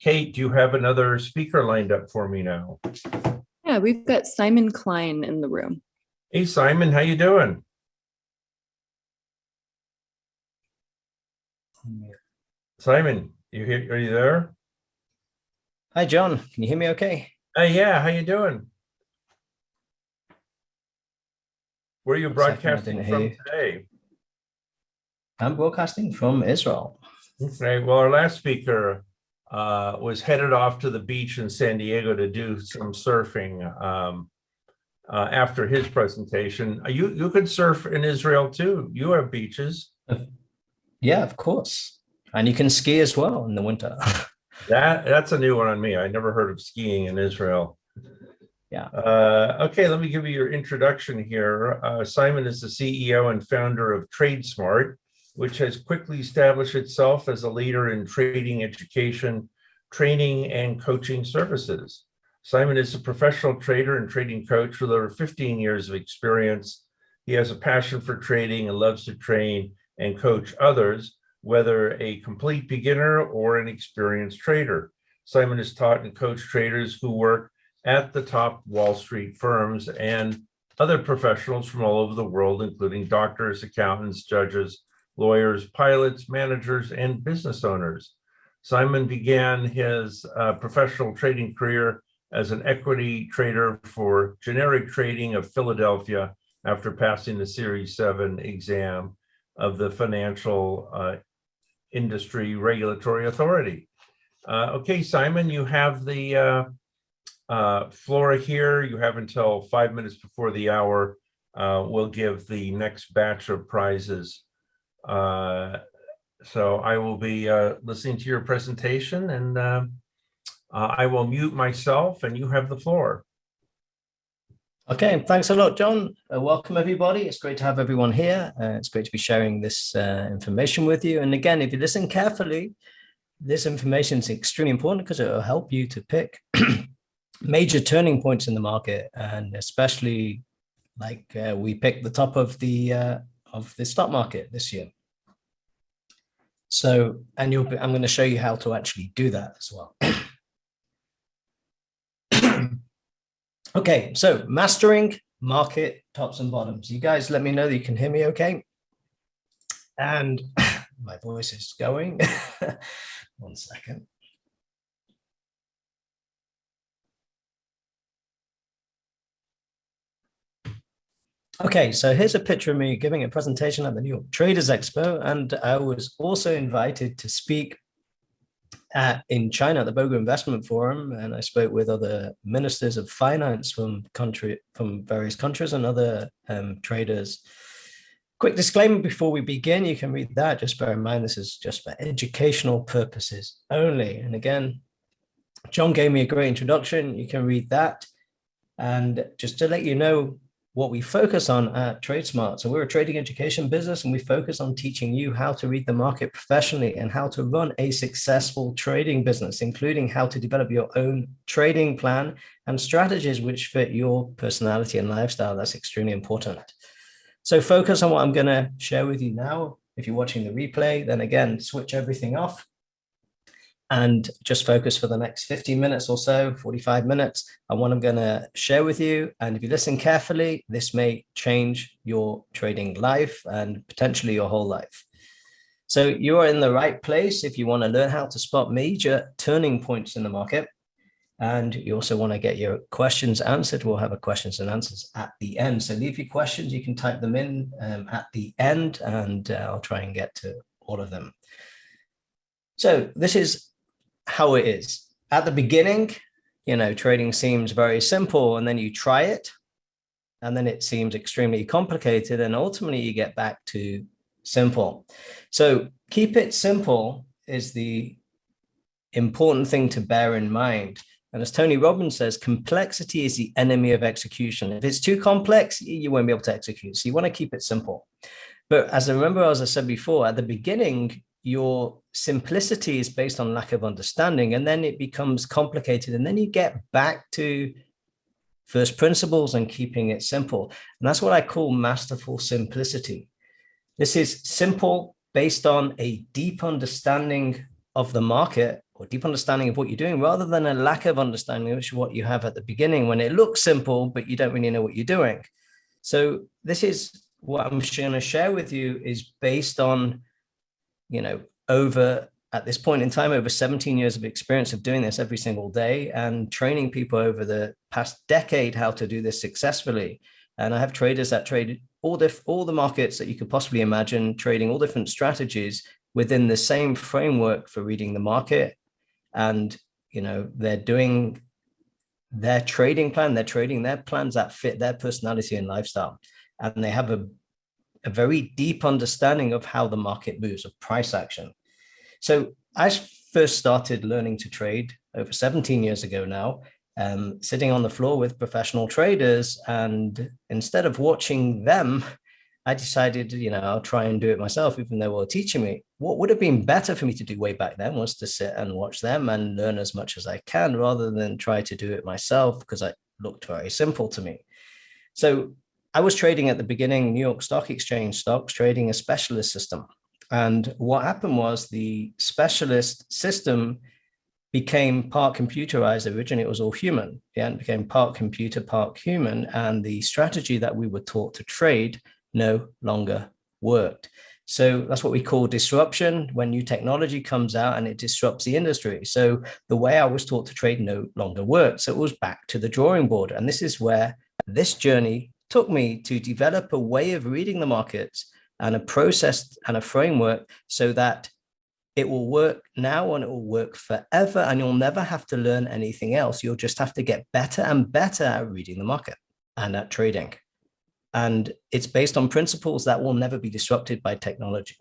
Kate, do you have another speaker lined up for me now? Yeah, we've got Simon Klein in the room. Hey, Simon, how you doing? Simon, are you there? Hi, John. Can you hear me okay? Yeah, how you doing? Where are you broadcasting from today? I'm broadcasting from Israel. Okay, well, our last speaker was headed off to the beach in San Diego to do some surfing after his presentation. You could surf in Israel too. You have beaches. Yeah, of course. And you can ski as well in the winter. That's a new one on me. I never heard of skiing in Israel. Yeah. Okay, let me give you your introduction here. Simon is the CEO and founder of Tradesmart, which has quickly established itself as a leader in trading education, training, and coaching services. Simon is a professional trader and trading coach with over 15 years of experience. He has a passion for trading and loves to train and coach others, whether a complete beginner or an experienced trader. Simon has taught and coached traders who work at the top Wall Street firms and other professionals from all over the world, including doctors, accountants, judges, lawyers, pilots, managers, and business owners. Simon began his professional trading career as an equity trader for Generic Trading of Philadelphia after passing the Series 7 exam of the Financial Industry Regulatory Authority. Okay, Simon, you have the floor here. You have until 5 minutes before the hour. We'll give the next batch of prizes. So I will be listening to your presentation, and I will mute myself, and you have the floor. Okay, thanks a lot, John. Welcome, everybody. It's great to have everyone here. It's great to be sharing this information with you. And again, if you listen carefully, this information is extremely important because it will help you to pick major turning points in the market, and especially like we picked the top of the stock market this year. So, and I'm going to show you how to actually do that as well. Okay, so mastering market tops and bottoms. You guys let me know that you can hear me okay. And my voice is going. 1 second. Okay, so here's a picture of me giving a presentation at the New York Traders Expo, and I was also invited to speak in China at the Boga Investment Forum, and I spoke with other ministers of finance from various countries and other traders. Quick disclaimer before we begin, you can read that. Just bear in mind, this is just for educational purposes only. And again, John gave me a great introduction. You can read that. And just to let you know what we focus on at Tradesmart. So we're a trading education business, and we focus on teaching you how to read the market professionally and how to run a successful trading business, including how to develop your own trading plan and strategies which fit your personality and lifestyle. That's extremely important. So focus on what I'm going to share with you now. If you're watching the replay, then again, switch everything off and just focus for the next 15 minutes or so, 45 minutes on what I'm going to share with you. And if you listen carefully, this may change your trading life and potentially your whole life. So you are in the right place if you want to learn how to spot major turning points in the market. And you also want to get your questions answered. We'll have a questions and answers at the end. So leave your questions. You can type them in at the end, and I'll try and get to all of them. So this is how it is. At the beginning, trading seems very simple, and then you try it, and then it seems extremely complicated, and ultimately you get back to simple. So keep it simple is the important thing to bear in mind. And as Tony Robbins says, complexity is the enemy of execution. If it's too complex, you won't be able to execute. So you want to keep it simple. But as I said before, at the beginning, your simplicity is based on lack of understanding, and then it becomes complicated, and then you get back to first principles and keeping it simple. And that's what I call masterful simplicity. This is simple based on a deep understanding of the market or deep understanding of what you're doing, rather than a lack of understanding, which is what you have at the beginning when it looks simple, but you don't really know what you're doing. So this is what I'm going to share with you is based on, over at this point in time, over 17 years of experience of doing this every single day and training people over the past decade how to do this successfully. And I have traders that trade all the markets that you could possibly imagine, trading all different strategies within the same framework for reading the market. And, they're doing their trading plan, they're trading their plans that fit their personality and lifestyle. And they have a very deep understanding of how the market moves, of price action. So I first started learning to trade over 17 years ago now, sitting on the floor with professional traders. And instead of watching them, I decided, I'll try and do it myself, even though they were teaching me. What would have been better for me to do way back then was to sit and watch them and learn as much as I can, rather than try to do it myself, because it looked very simple to me. So I was trading at the beginning, New York Stock Exchange stocks, trading a specialist system. And what happened was the specialist system became part computerized. Originally, it was all human. Yeah, it became part computer, part human. And the strategy that we were taught to trade no longer worked. So that's what we call disruption, when new technology comes out and it disrupts the industry. So the way I was taught to trade no longer worked. So it was back to the drawing board. And this is where this journey took me, to develop a way of reading the markets and a process and a framework so that it will work now and it will work forever, and you'll never have to learn anything else. You'll just have to get better and better at reading the market and at trading. And it's based on principles that will never be disrupted by technology.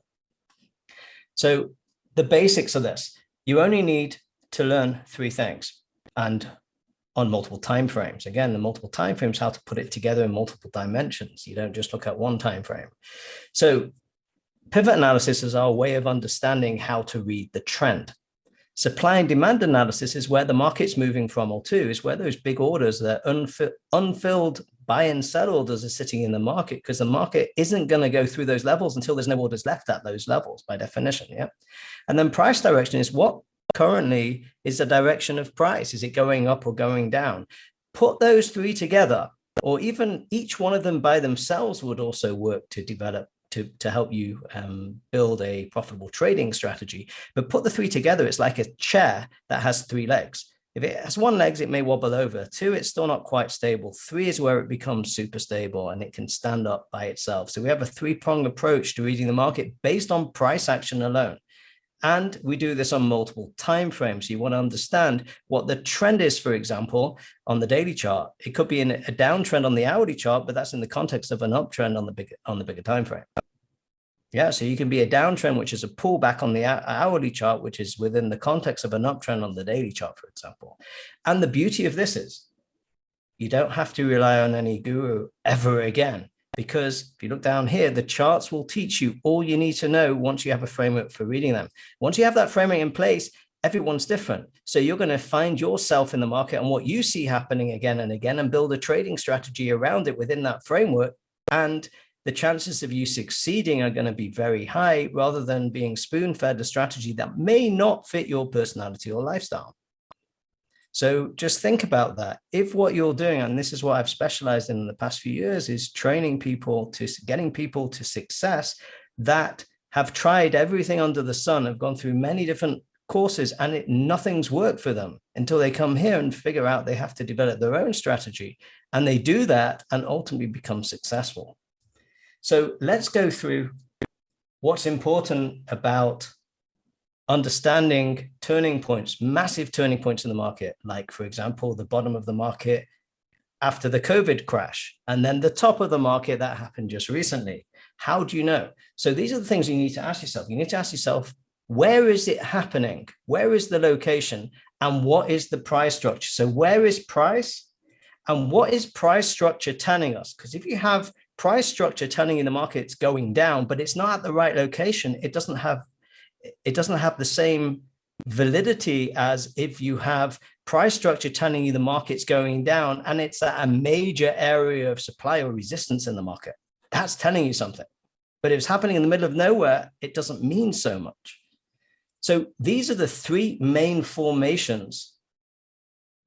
So the basics of this, you only need to learn 3 things, and on multiple timeframes. Again, the multiple timeframes, how to put it together in multiple dimensions. You don't just look at one time frame. So pivot analysis is our way of understanding how to read the trend. Supply and demand analysis is where the market's moving from or to, is where those big orders, that unfilled buy and sell orders are sitting in the market, because the market isn't going to go through those levels until there's no orders left at those levels by definition. Yeah. And then price direction is what currently is the direction of price. Is it going up or going down? Put those 3 together, or even each one of them by themselves would also work to develop, to help you build a profitable trading strategy. But put the 3 together, it's like a chair that has 3 legs. If it has 1 leg, it may wobble over. 2, it's still not quite stable. 3 is where it becomes super stable and it can stand up by itself. So we have a 3-pronged approach to reading the market based on price action alone. And we do this on multiple time frames. You want to understand what the trend is, for example, on the daily chart. It could be in a downtrend on the hourly chart, but that's in the context of an uptrend on the bigger time frame. Yeah, so you can be a downtrend, which is a pullback on the hourly chart, which is within the context of an uptrend on the daily chart, for example. And the beauty of this is you don't have to rely on any guru ever again, because if you look down here, the charts will teach you all you need to know once you have a framework for reading them. Once you have that framework in place, everyone's different. So you're going to find yourself in the market and what you see happening again and again, and build a trading strategy around it within that framework. And the chances of you succeeding are going to be very high, rather than being spoon-fed a strategy that may not fit your personality or lifestyle. So just think about that. If what you're doing, and this is what I've specialized in the past few years, is training people to getting people to success that have tried everything under the sun, have gone through many different courses, and nothing's worked for them until they come here and figure out they have to develop their own strategy. And they do that and ultimately become successful. So let's go through what's important about understanding turning points, massive turning points in the market, like, for example, the bottom of the market after the COVID crash, and then the top of the market that happened just recently. How do you know? So these are the things you need to ask yourself. You need to ask yourself, where is it happening? Where is the location? And what is the price structure? So where is price? And what is price structure telling us? Because if you have price structure telling you the market's going down, but it's not at the right location, it doesn't have the same validity as if you have price structure telling you the market's going down and it's at a major area of supply or resistance in the market. That's telling you something. But if it's happening in the middle of nowhere, it doesn't mean so much. So these are the three main formations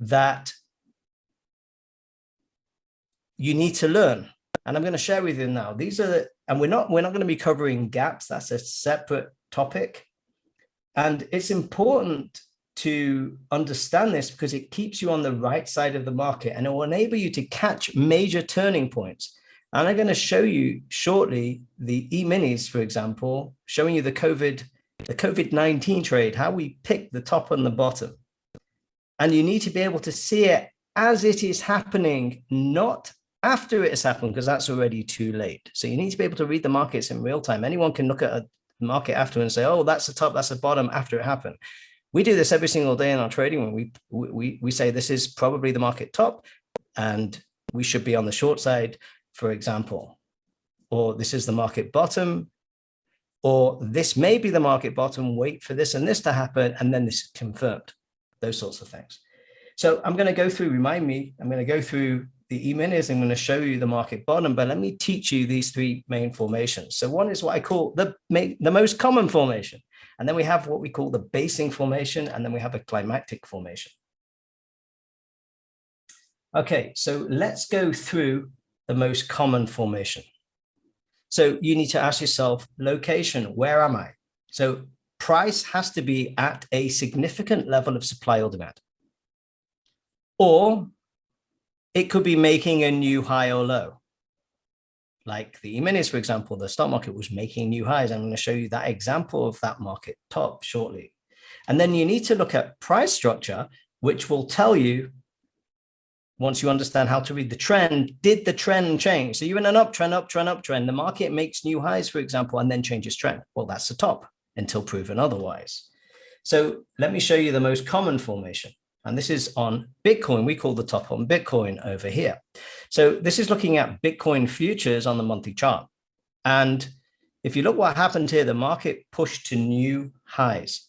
that you need to learn. And I'm going to share with you now. These are, and we're not going to be covering gaps. That's a separate topic. And it's important to understand this because it keeps you on the right side of the market and it will enable you to catch major turning points. And I'm going to show you shortly the E-minis, for example, showing you the COVID-19 trade, how we pick the top and the bottom. And you need to be able to see it as it is happening, not after it has happened, because that's already too late. So you need to be able to read the markets in real time. Anyone can look at a market after and say, oh, that's the top, that's the bottom after it happened. We do this every single day in our trading when we say this is probably the market top and we should be on the short side, for example, or this is the market bottom, or this may be the market bottom, wait for this and this to happen, and then this is confirmed, those sorts of things. So I'm going to go through, I'm going to go through the E-minis. I'm going to show you the market bottom, but let me teach you these three main formations. So one is what I call the most common formation. And then we have what we call the basing formation, and then we have a climactic formation. Okay, so let's go through the most common formation. So you need to ask yourself, location, where am I? So price has to be at a significant level of supply or demand. Or it could be making a new high or low. Like the E-minis, for example, the stock market was making new highs. I'm going to show you that example of that market top shortly. And then you need to look at price structure, which will tell you, once you understand how to read the trend, did the trend change? So you're in an uptrend, uptrend. The market makes new highs, for example, and then changes trend. Well, that's the top until proven otherwise. So let me show you the most common formation. And this is on Bitcoin. We call the top on Bitcoin over here. So this is looking at Bitcoin futures on the monthly chart. And if you look what happened here, the market pushed to new highs.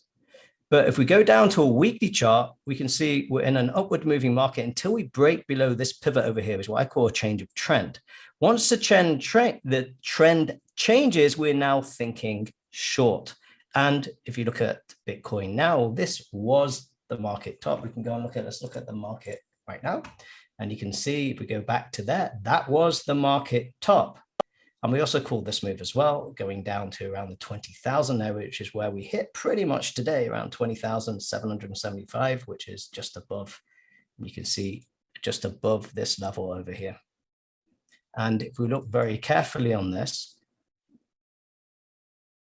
But if we go down to a weekly chart, we can see we're in an upward moving market until we break below this pivot over here, which is what I call a change of trend. Once the trend changes, we're now thinking short. And if you look at Bitcoin now, this was the market top. We can go and let's look at the market right now. And you can see if we go back to that was the market top. And we also call this move as well, going down to around the 20,000 area, which is where we hit pretty much today, around 20,775, which is just above, you can see just above this level over here. And if we look very carefully on this,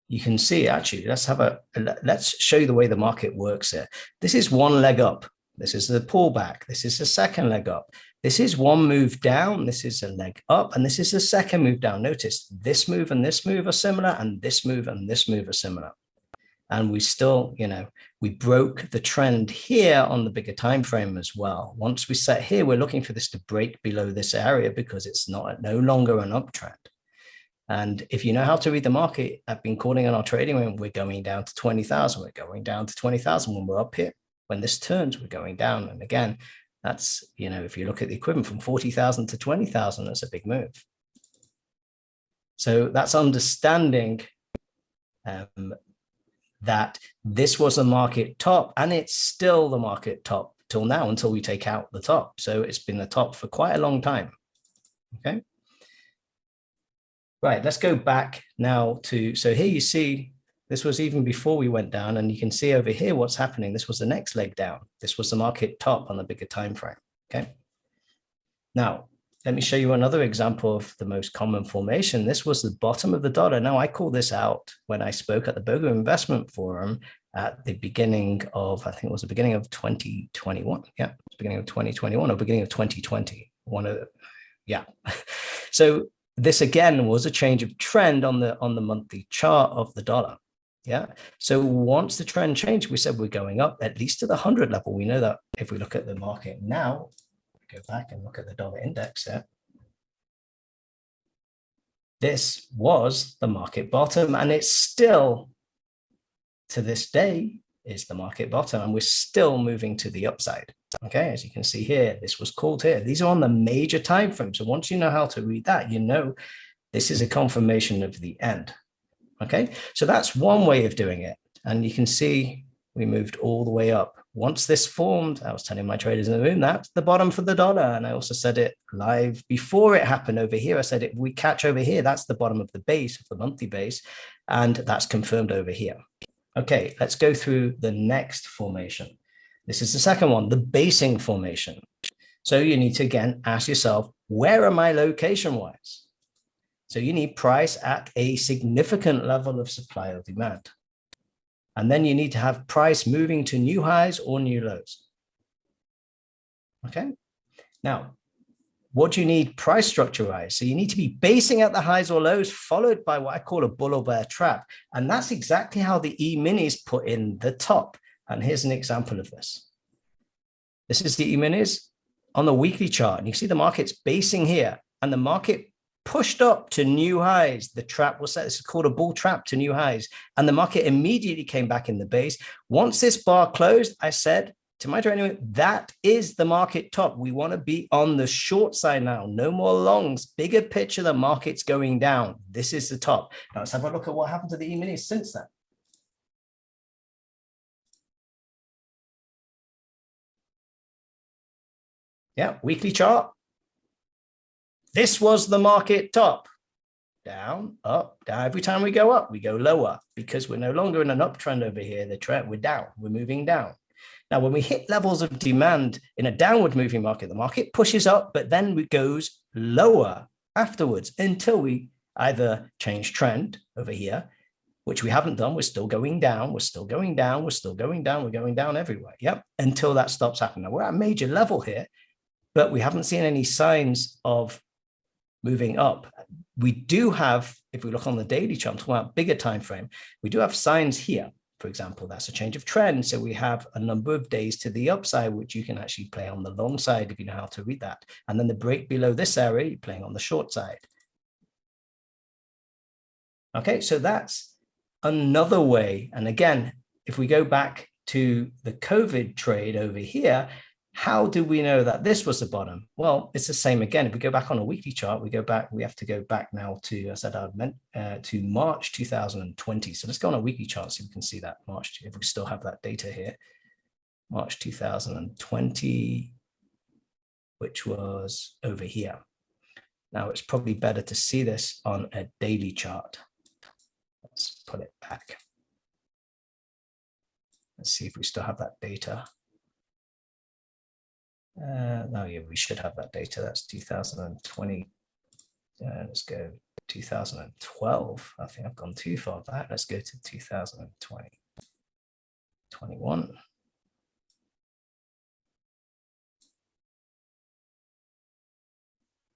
you can see actually, let's show you the way the market works here. This is one leg up. This is the pullback. This is the second leg up. This is one move down. This is a leg up. And this is the second move down. Notice this move and this move are similar, and this move and this move are similar. And we still, we broke the trend here on the bigger time frame as well. Once we set here, we're looking for this to break below this area because it's no longer an uptrend. And if you know how to read the market, I've been calling on our trading when we're going down to 20,000. We're going down to 20,000 when we're up here. When this turns, we're going down. And again, that's, if you look at the equivalent from 40,000 to 20,000, that's a big move. So that's understanding that this was a market top, and it's still the market top till now, until we take out the top. So it's been the top for quite a long time. Okay. Right, let's go back now to, so here you see, this was even before we went down, and you can see over here what's happening. This was the next leg down. This was the market top on the bigger time frame, okay? Now, let me show you another example of the most common formation. This was the bottom of the dollar. Now, I call this out when I spoke at the Bogo Investment Forum at the beginning of, I think it was the beginning of 2021. Yeah, beginning of 2021 or beginning of 2020. Yeah. So this again was a change of trend on the monthly chart of the dollar. Yeah. So once the trend changed, we said we're going up at least to the 100 level. We know that if we look at the market now, go back and look at the dollar index there. This was the market bottom, and it's still, to this day, is the market bottom, and we're still moving to the upside. Okay, as you can see here, this was called here. These are on the major time frame. So once you know how to read that, this is a confirmation of the end. Okay, so that's one way of doing it. And you can see we moved all the way up. Once this formed, I was telling my traders in the room, that's the bottom for the dollar. And I also said it live before it happened over here. I said, if we catch over here, that's the bottom of the base, of the monthly base. And that's confirmed over here. Okay, let's go through the next formation. This is the second one, the basing formation. So you need to, again, ask yourself, where am I location-wise? So you need price at a significant level of supply or demand. And then you need to have price moving to new highs or new lows. Okay. Now, what do you need price structure-wise? So you need to be basing at the highs or lows, followed by what I call a bull or bear trap. And that's exactly how the E-minis put in the top. And here's an example of this. This is the E-minis on the weekly chart. And you see the market's basing here, and the market pushed up to new highs. The trap was set. This is called a bull trap to new highs. And the market immediately came back in the base. Once this bar closed, I said to my trader, that is the market top. We want to be on the short side now. No more longs. Bigger picture, the market's going down. This is the top. Now let's have a look at what happened to the E-minis since then. Yeah, weekly chart. This was the market top. Down, up, down. Every time we go up, we go lower because we're no longer in an uptrend over here. The trend, we're down, we're moving down. Now, when we hit levels of demand in a downward moving market, the market pushes up, but then it goes lower afterwards until we either change trend over here, which we haven't done. We're still going down. We're still going down. We're still going down. We're going down everywhere. Yep. Until that stops happening. Now, we're at a major level here, but we haven't seen any signs of moving up. We do have, if we look on the daily chart, I'm talking about bigger time frame, we do have signs here. For example, that's a change of trend. So we have a number of days to the upside, which you can actually play on the long side if you know how to read that. And then the break below this area, you're playing on the short side. Okay, so that's another way. And again, if we go back to the COVID trade over here, how do we know that this was the bottom? Well, it's the same again. If we go back on a weekly chart, we have to go back now to, as I said, to March 2020. So let's go on a weekly chart so we can see that March, if we still have that data here. March 2020, which was over here. Now it's probably better to see this on a daily chart. Let's put it back. Let's see if we still have that data. No, yeah, we should have that data. That's 2020. Let's go 2012. I think I've gone too far back. Let's go to 2020, 21.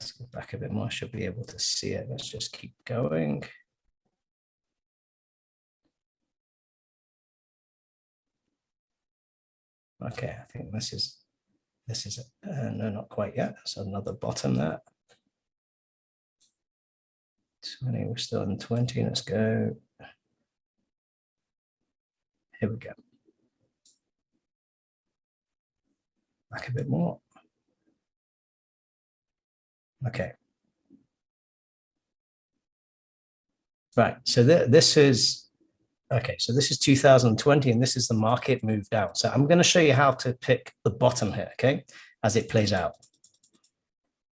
Let's go back a bit more. I should be able to see it. Let's just keep going. Okay, I think this is no, not quite yet. That's another bottom there. 20, we're still in 20. Let's go. Here we go. Back a bit more. Okay. Right. So this is. Okay, so this is 2020, and this is the market move down. So I'm going to show you how to pick the bottom here, okay, as it plays out.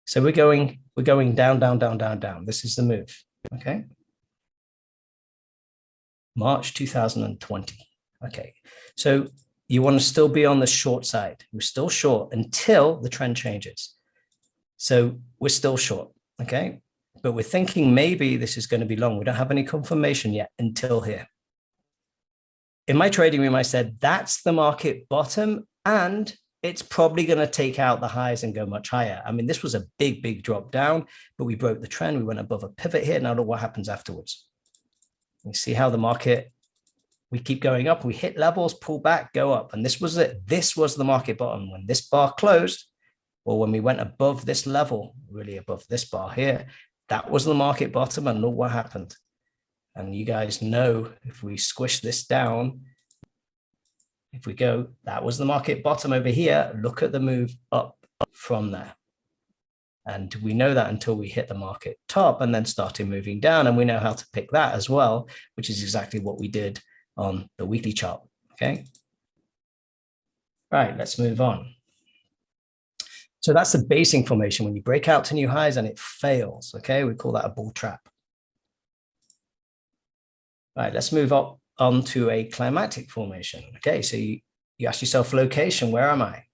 So we're going down, down, down, down, down. This is the move, okay. March 2020. Okay, so you want to still be on the short side. We're still short until the trend changes. So we're still short, okay, but we're thinking maybe this is going to be long. We don't have any confirmation yet until here. In my trading room, I said, that's the market bottom, and it's probably going to take out the highs and go much higher. I mean, this was a big, big drop down, but we broke the trend. We went above a pivot here. Now look what happens afterwards. You see how the market, we keep going up. We hit levels, pull back, go up. And this was it. This was the market bottom. When this bar closed, or when we went above this level, really above this bar here, that was the market bottom, and look what happened. And you guys know, if we squish this down, if we go, that was the market bottom over here. Look at the move up from there. And we know that until we hit the market top and then started moving down. And we know how to pick that as well, which is exactly what we did on the weekly chart, okay? Right, let's move on. So that's the basing formation, when you break out to new highs and it fails, okay? We call that a bull trap. Right, let's move up onto a climatic formation. Okay, so you ask yourself location, where am I?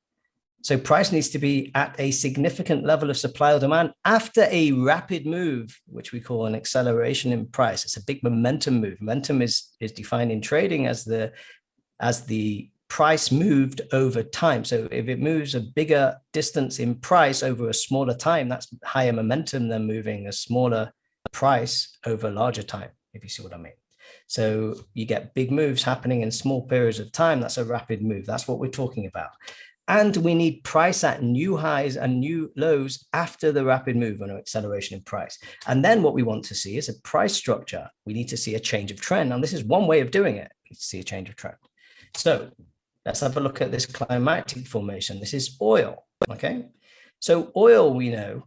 So price needs to be at a significant level of supply or demand after a rapid move, which we call an acceleration in price. It's a big momentum move. Momentum is defined in trading as the price moved over time. So if it moves a bigger distance in price over a smaller time, that's higher momentum than moving a smaller price over a larger time, if you see what I mean. So you get big moves happening in small periods of time. That's a rapid move. That's what we're talking about. And we need price at new highs and new lows after the rapid move on an acceleration in price. And then what we want to see is a price structure. We need to see a change of trend. And this is one way of doing it, to see a change of trend. So let's have a look at this climatic formation. This is oil, okay? So oil, we know,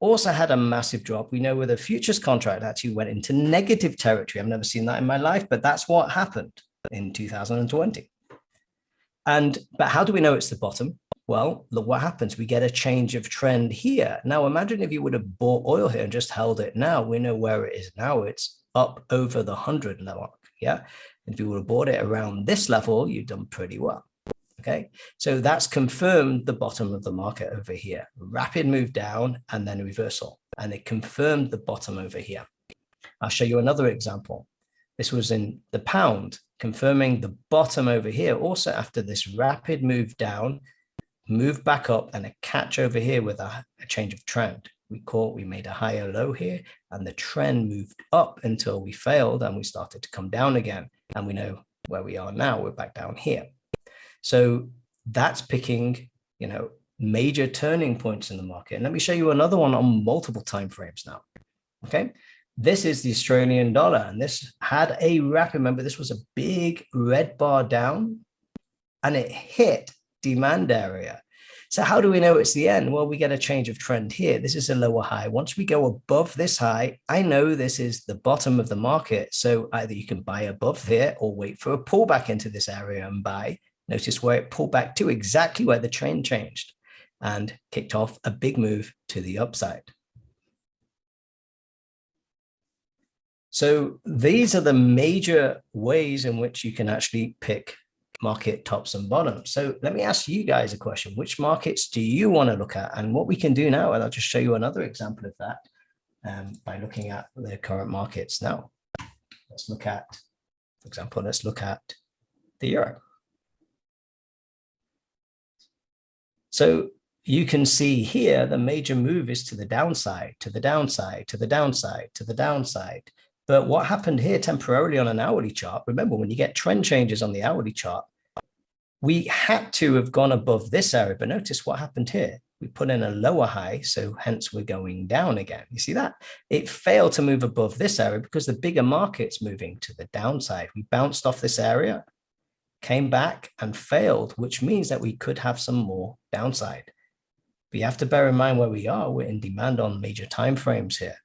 also had a massive drop. We know where the futures contract actually went into negative territory. I've never seen that in my life, but that's what happened in 2020. But how do we know it's the bottom? Well, look what happens. We get a change of trend here. Now, imagine if you would have bought oil here and just held it now. We know where it is now. It's up over the 100 level. Yeah. If you would have bought it around this level, you've done pretty well. Okay. So that's confirmed the bottom of the market over here. Rapid move down and then reversal. And it confirmed the bottom over here. I'll show you another example. This was in the pound, confirming the bottom over here. Also after this rapid move down, move back up and a catch over here with a change of trend. We made a higher low here and the trend moved up until we failed and we started to come down again. And we know where we are now. We're back down here. So that's picking, major turning points in the market. And let me show you another one on multiple time frames now. Okay. This is the Australian dollar, and this had a rapid, remember, this was a big red bar down and it hit demand area. So how do we know it's the end? Well, we get a change of trend here. This is a lower high. Once we go above this high, I know this is the bottom of the market. So either you can buy above here or wait for a pullback into this area and buy. Notice where it pulled back to, exactly where the trend changed and kicked off a big move to the upside. So these are the major ways in which you can actually pick market tops and bottoms. So let me ask you guys a question. Which markets do you want to look at? And what we can do now, and I'll just show you another example of that by looking at the current markets now. Let's look at, for example, let's look at the euro. So you can see here, the major move is to the downside, to the downside, to the downside, to the downside. But what happened here temporarily on an hourly chart, remember when you get trend changes on the hourly chart, we had to have gone above this area, but notice what happened here. We put in a lower high, so hence we're going down again. You see that? It failed to move above this area because the bigger market's moving to the downside. We bounced off this area, came back and failed, which means that we could have some more downside. But you have to bear in mind where we are. We're in demand on major time frames here.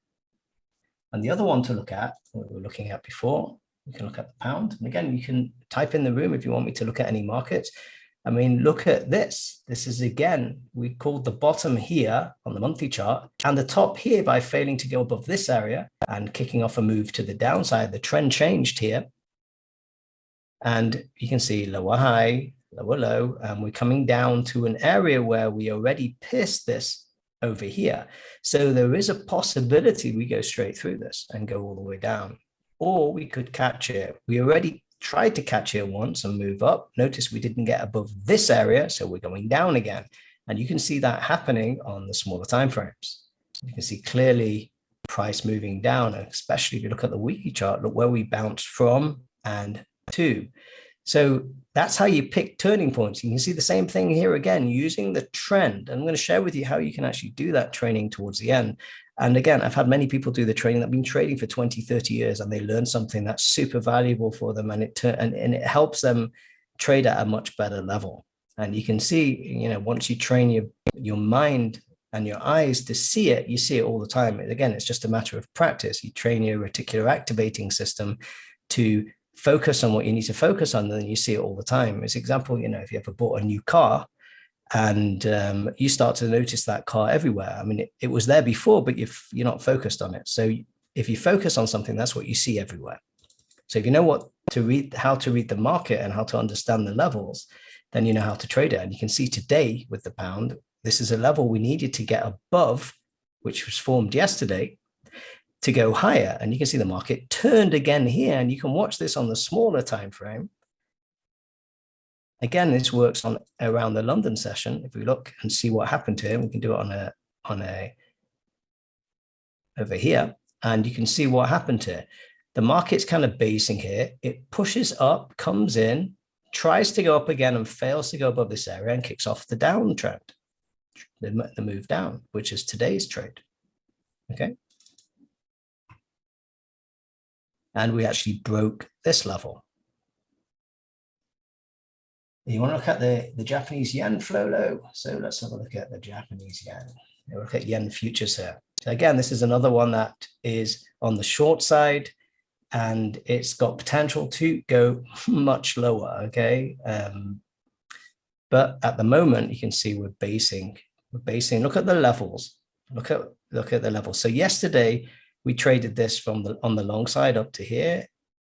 And the other one to look at, what we were looking at before, you can look at the pound. And again, you can type in the room if you want me to look at any markets. I mean, look at this. This is, again, we called the bottom here on the monthly chart and the top here by failing to go above this area and kicking off a move to the downside. The trend changed here. And you can see lower high, lower low, and we're coming down to an area where we already pierced this over here. So there is a possibility we go straight through this and go all the way down, or we could catch it. We already tried to catch it once and move up. Notice we didn't get above this area, so we're going down again. And you can see that happening on the smaller time frames. You can see clearly price moving down, especially if you look at the weekly chart, look where we bounced from and to. So that's how you pick turning points. You can see the same thing here again, using the trend. I'm going to share with you how you can actually do that training towards the end. And again, I've had many people do the training that have been trading for 20, 30 years, and they learn something that's super valuable for them. And it helps them trade at a much better level. And you can see, once you train your mind and your eyes to see it, you see it all the time. And again, it's just a matter of practice. You train your reticular activating system to focus on what you need to focus on, then you see it all the time. As example, if you ever bought a new car and you start to notice that car everywhere. I mean, it was there before, but you're not focused on it. So if you focus on something, that's what you see everywhere. So if you know how to read the market and how to understand the levels, then you know how to trade it. And you can see today with the pound, this is a level we needed to get above, which was formed yesterday, to go higher. And you can see the market turned again here, and you can watch this on the smaller time frame. Again, this works on around the London session. If we look and see what happened to him, we can do it on a over here, and you can see what happened to it. The market's kind of basing here. It pushes up, comes in, tries to go up again, and fails to go above this area and kicks off the downtrend, the move down, which is today's trade. Okay. And we actually broke this level. You want to look at the Japanese yen flow low. So let's have a look at the Japanese yen. We'll look at yen futures here. So again, this is another one that is on the short side, and it's got potential to go much lower. Okay. But at the moment, you can see we're basing. Look at the levels. Look at the levels. So yesterday we traded this on the long side up to here,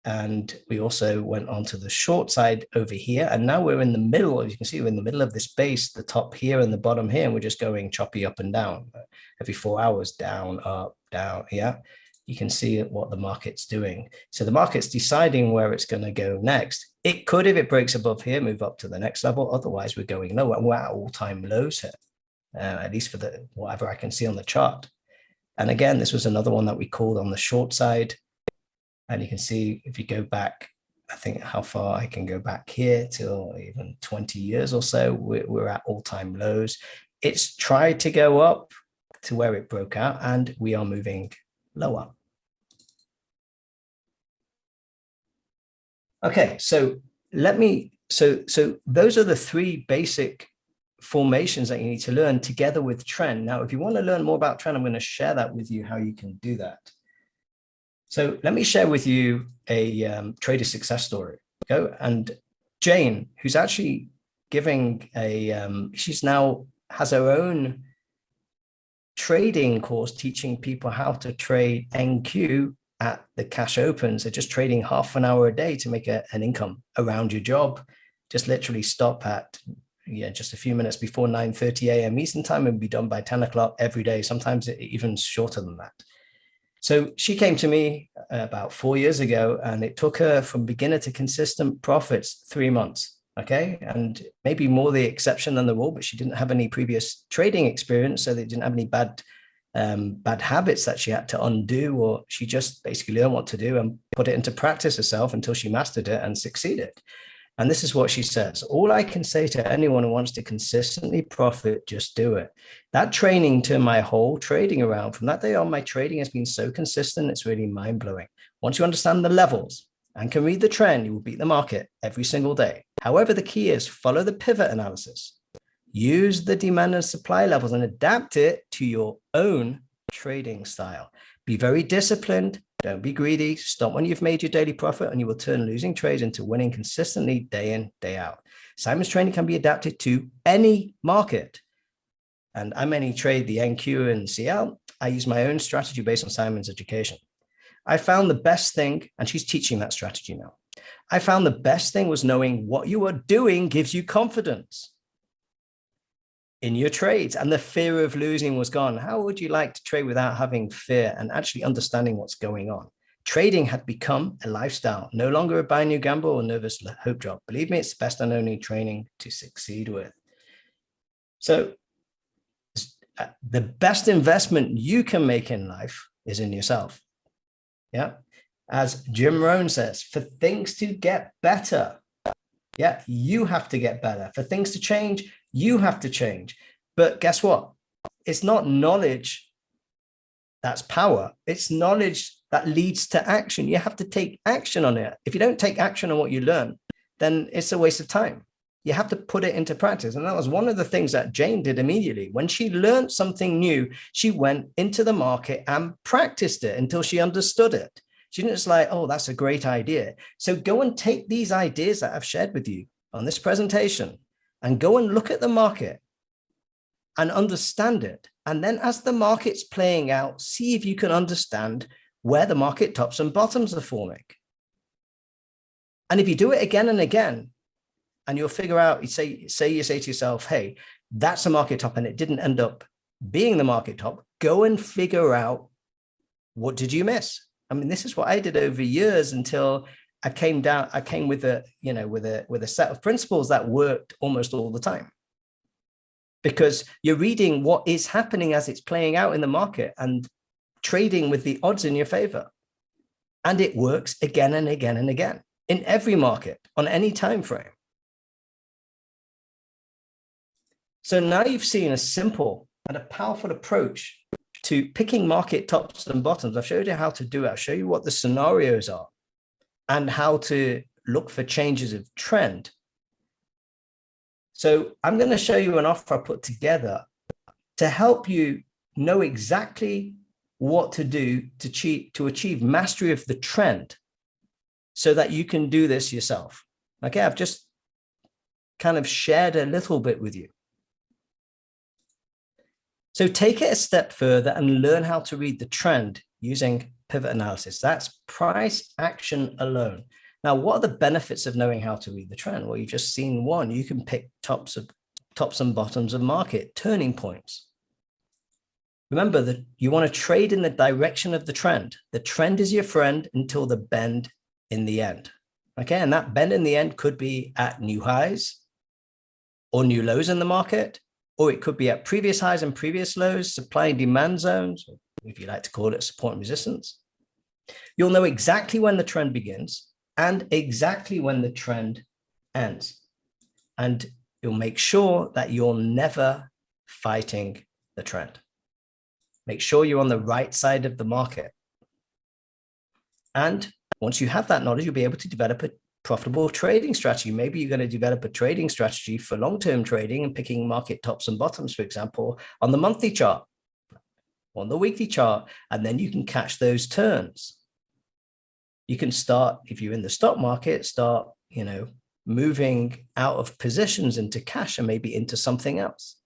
and we also went on to the short side over here. And now we're in the middle. As you can see, we're in the middle of this base, the top here and the bottom here, and we're just going choppy up and down every 4 hours, down, up, down. Yeah, you can see what the market's doing. So the market's deciding where it's going to go next. It could, if it breaks above here, move up to the next level. Otherwise, we're going lower. We're at all-time lows here, at least for whatever I can see on the chart. And again, this was another one that we called on the short side. And you can see if you go back, I think how far I can go back here till even 20 years or so, we're at all-time lows. It's tried to go up to where it broke out, and we are moving lower. Okay, so so those are the three basic formations that you need to learn together with trend. Now, if you want to learn more about trend, I'm going to share that with you, how you can do that. So let me share with you a trader success story. Go and Jane, who's actually giving she's now has her own trading course teaching people how to trade NQ at the cash open. So just trading half an hour a day to make an income around your job. Just literally stop at just a few minutes before 9:30 a.m. Eastern time and be done by 10 o'clock every day, sometimes even shorter than that. So she came to me about 4 years ago, and it took her from beginner to consistent profits 3 months. Okay. And maybe more the exception than the rule, but she didn't have any previous trading experience. So they didn't have any bad habits that she had to undo, or she just basically learned what to do and put it into practice herself until she mastered it and succeeded. And this is what she says: all I can say to anyone who wants to consistently profit, just do it. That training turned my whole trading around. From that day on, my trading has been so consistent, it's really mind-blowing. Once you understand the levels and can read the trend, you will beat the market every single day. However, the key is follow the pivot analysis. Use the demand and supply levels and adapt it to your own trading style. Be very disciplined. Don't be greedy. Stop when you've made your daily profit, and you will turn losing trades into winning consistently day in, day out. Simon's training can be adapted to any market. And I mainly trade the NQ and CL. I use my own strategy based on Simon's education. I found the best thing, and she's teaching that strategy now. I found the best thing was knowing what you are doing gives you confidence in your trades, and the fear of losing was gone. How would you like to trade without having fear and actually understanding what's going on? Trading had become a lifestyle, no longer a buy new gamble or nervous hope job. Believe me, it's the best and only training to succeed with. So the best investment you can make in life is in yourself. Yeah. As Jim Rohn says, for things to get better, you have to get better. For things to change, you have to change. But guess what? It's not knowledge that's power. It's knowledge that leads to action. You have to take action on it. If you don't take action on what you learn, then it's a waste of time. You have to put it into practice. And that was one of the things that Jane did immediately. When she learned something new, she went into the market and practiced it until she understood it. She didn't just like, oh, that's a great idea. So go and take these ideas that I've shared with you on this presentation and go and look at the market and understand it. And then as the market's playing out, see if you can understand where the market tops and bottoms are forming. And if you do it again and again, and you'll figure out, you say to yourself, hey, that's a market top and it didn't end up being the market top, go and figure out, what did you miss? I mean, this is what I did over years until I came with a, with a set of principles that worked almost all the time. Because you're reading what is happening as it's playing out in the market and trading with the odds in your favor. And it works again and again and again in every market on any time frame. So now you've seen a simple and a powerful approach to picking market tops and bottoms. I've showed you how to do it. I'll show you what the scenarios are and how to look for changes of trend. So I'm going to show you an offer I put together to help you know exactly what to do to achieve mastery of the trend so that you can do this yourself. Okay, I've just kind of shared a little bit with you. So take it a step further and learn how to read the trend using pivot analysis. That's price action alone. Now, what are the benefits of knowing how to read the trend? Well, you've just seen one. You can pick tops and bottoms of market, turning points. Remember that you want to trade in the direction of the trend. The trend is your friend until the bend in the end. Okay, and that bend in the end could be at new highs or new lows in the market, or it could be at previous highs and previous lows, supply and demand zones, or if you like to call it support and resistance. You'll know exactly when the trend begins and exactly when the trend ends. And you'll make sure that you're never fighting the trend. Make sure you're on the right side of the market. And once you have that knowledge, you'll be able to develop a profitable trading strategy. Maybe you're going to develop a trading strategy for long-term trading and picking market tops and bottoms, for example, on the monthly chart, on the weekly chart, and then you can catch those turns. You can start, if you're in the stock market, start, moving out of positions into cash and maybe into something else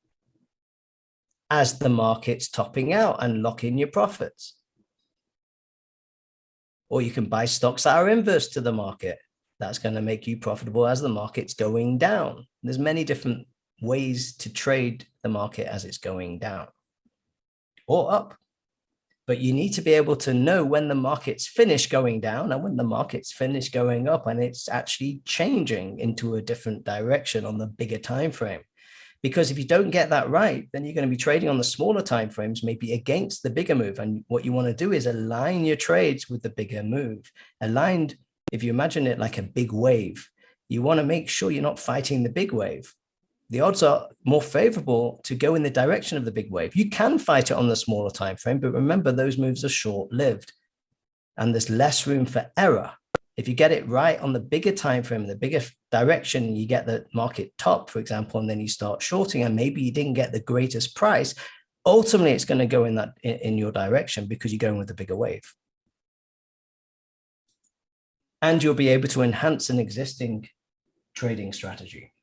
as the market's topping out and lock in your profits. Or you can buy stocks that are inverse to the market. That's going to make you profitable as the market's going down. There's many different ways to trade the market as it's going down or up. But you need to be able to know when the market's finished going down and when the market's finished going up and it's actually changing into a different direction on the bigger time frame. Because if you don't get that right, then you're going to be trading on the smaller time frames, maybe against the bigger move. And what you want to do is align your trades with the bigger move. Aligned, if you imagine it like a big wave, you want to make sure you're not fighting the big wave. The odds are more favorable to go in the direction of the big wave. You can fight it on the smaller time frame, but remember those moves are short-lived and there's less room for error. If you get it right on the bigger time frame, the bigger direction, you get the market top, for example, and then you start shorting, and maybe you didn't get the greatest price. Ultimately, it's going to go in your direction because you're going with the bigger wave. And you'll be able to enhance an existing trading strategy.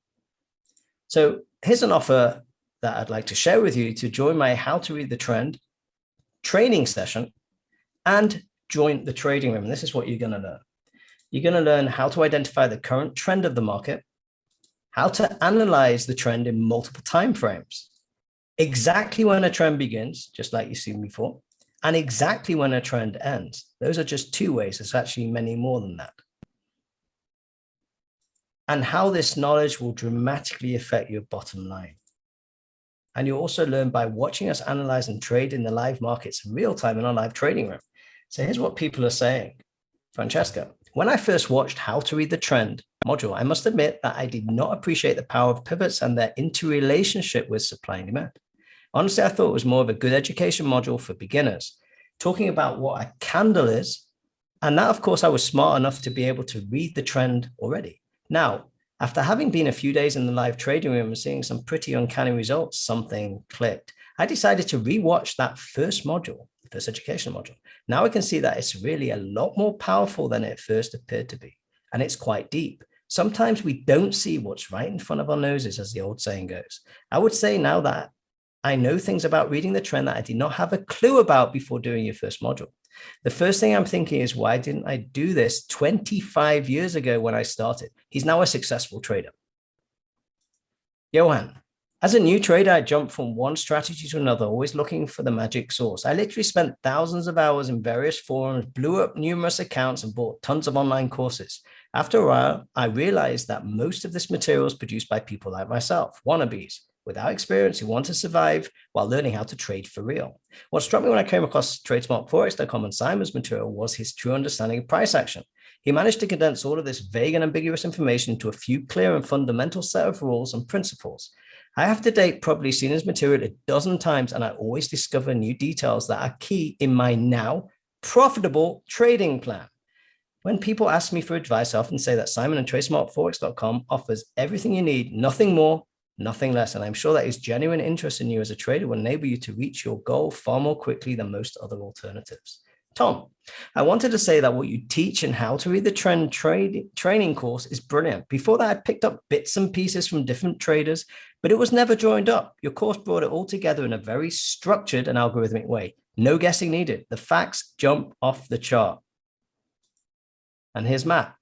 So here's an offer that I'd like to share with you to join my How to Read the Trend training session and join the trading room. And this is what you're going to learn. You're going to learn how to identify the current trend of the market, how to analyze the trend in multiple time frames, exactly when a trend begins, just like you've seen before, and exactly when a trend ends. Those are just two ways. There's actually many more than that. And how this knowledge will dramatically affect your bottom line. And you'll also learn by watching us analyze and trade in the live markets in real time in our live trading room. So here's what people are saying. Francesco, when I first watched How to Read the Trend module, I must admit that I did not appreciate the power of pivots and their interrelationship with supply and demand. Honestly, I thought it was more of a good education module for beginners, talking about what a candle is. And that, of course, I was smart enough to be able to read the trend already. Now, after having been a few days in the live trading room and seeing some pretty uncanny results, something clicked. I decided to rewatch that first module, first education module. Now I can see that it's really a lot more powerful than it first appeared to be. And it's quite deep. Sometimes we don't see what's right in front of our noses, as the old saying goes. I would say now that I know things about reading the trend that I did not have a clue about before doing your first module. The first thing I'm thinking is, why didn't I do this 25 years ago when I started? He's now a successful trader. Johan, as a new trader, I jumped from one strategy to another, always looking for the magic sauce. I literally spent thousands of hours in various forums, blew up numerous accounts, and bought tons of online courses. After a while, I realized that most of this material is produced by people like myself, wannabes, without experience who want to survive while learning how to trade for real. What struck me when I came across Tradesmart, Forex.com, and Simon's material was his true understanding of price action. He managed to condense all of this vague and ambiguous information into a few clear and fundamental set of rules and principles. I have to date probably seen his material a dozen times, and I always discover new details that are key in my now profitable trading plan. When people ask me for advice, I often say that Simon and Tradesmartforex.com offers everything you need, nothing more, nothing less. And I'm sure that his genuine interest in you as a trader will enable you to reach your goal far more quickly than most other alternatives. Tom, I wanted to say that what you teach and how to read the trend training course is brilliant. Before that, I picked up bits and pieces from different traders, but it was never joined up. Your course brought it all together in a very structured and algorithmic way. No guessing needed. The facts jump off the chart. And here's Matt.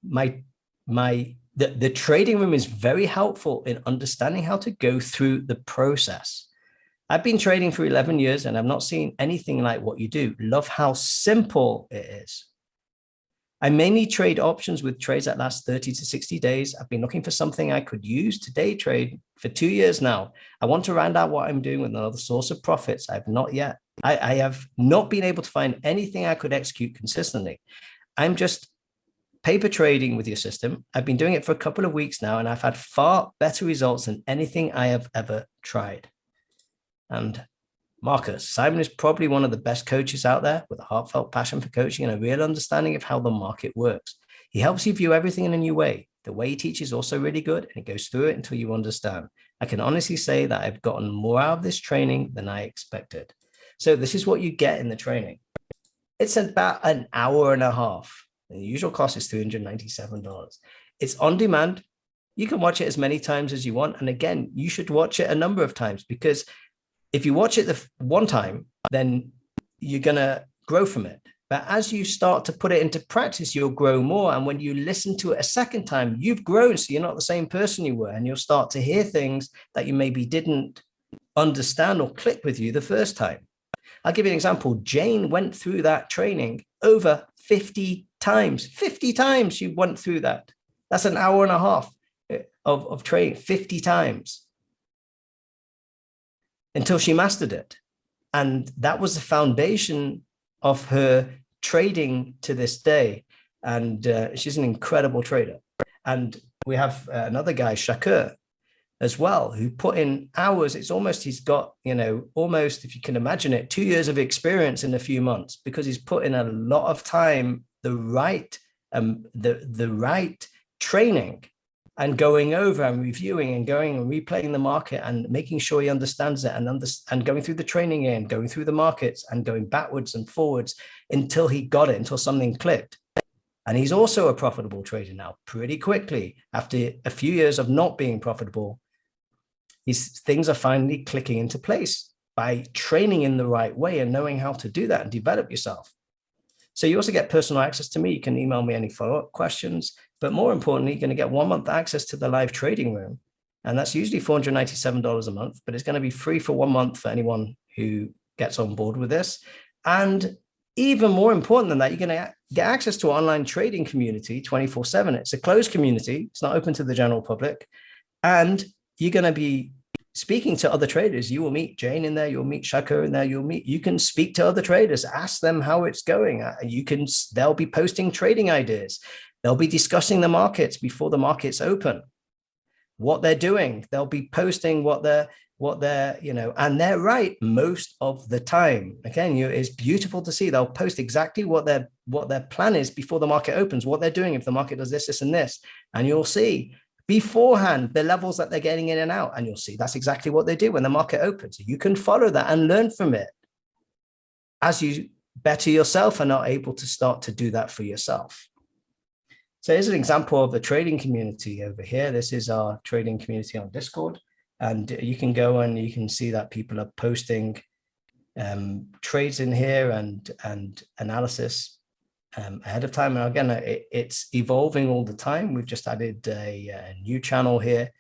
The trading room is very helpful in understanding how to go through the process. I've been trading for 11 years and I've not seen anything like what you do. Love how simple it is. I mainly trade options with trades that last 30 to 60 days. I've been looking for something I could use to day trade for 2 years now. I want to round out what I'm doing with another source of profits. I have not been able to find anything I could execute consistently. I'm just paper trading with your system. I've been doing it for a couple of weeks now, and I've had far better results than anything I have ever tried. And Markus, Simon is probably one of the best coaches out there with a heartfelt passion for coaching and a real understanding of how the market works. He helps you view everything in a new way. The way he teaches is also really good, and he goes through it until you understand. I can honestly say that I've gotten more out of this training than I expected. So this is what you get in the training. It's about an hour and a half. And the usual cost is $397. It's on demand. You can watch it as many times as you want. And again, you should watch it a number of times, because if you watch it the one time, then you're going to grow from it. But as you start to put it into practice, you'll grow more. And when you listen to it a second time, you've grown. So you're not the same person you were. And you'll start to hear things that you maybe didn't understand or click with you the first time. I'll give you an example. Jane went through that training over 50 times. 50 times she went through that. That's an hour and a half of training, 50 times, until she mastered it. And that was the foundation of her trading to this day. And she's an incredible trader. And we have another guy, Shakur, as well, who put in hours. It's almost, he's got, almost, if you can imagine it, 2 years of experience in a few months, because he's put in a lot of time, the right training, and going over and reviewing and going and replaying the market and making sure he understands it, and going through the training and going through the markets and going backwards and forwards until he got it, until something clicked. And he's also a profitable trader now pretty quickly. After a few years of not being profitable, things are finally clicking into place by training in the right way and knowing how to do that and develop yourself. So you also get personal access to me. You can email me any follow-up questions, but more importantly, you're going to get 1 month access to the live trading room. And that's usually $497 a month, but it's going to be free for 1 month for anyone who gets on board with this. And even more important than that, you're going to get access to our online trading community 24/7. It's a closed community. It's not open to the general public. And you're going to be speaking to other traders. You will meet Jane in there. You'll meet Shakur in there. You can speak to other traders, ask them how it's going. They'll be posting trading ideas. They'll be discussing the markets before the markets open, what they're doing. They'll be posting what they're, and they're right most of the time. Again, it's beautiful to see. They'll post exactly what their plan is before the market opens, what they're doing if the market does this, this, and this. And you'll see beforehand the levels that they're getting in and out. And you'll see that's exactly what they do when the market opens. You can follow that and learn from it as you better yourself and are able to start to do that for yourself. So here's an example of the trading community over here. This is our trading community on Discord. And you can go and you can see that people are posting trades in here and analysis ahead of time. And again, it's evolving all the time. We've just added a new channel here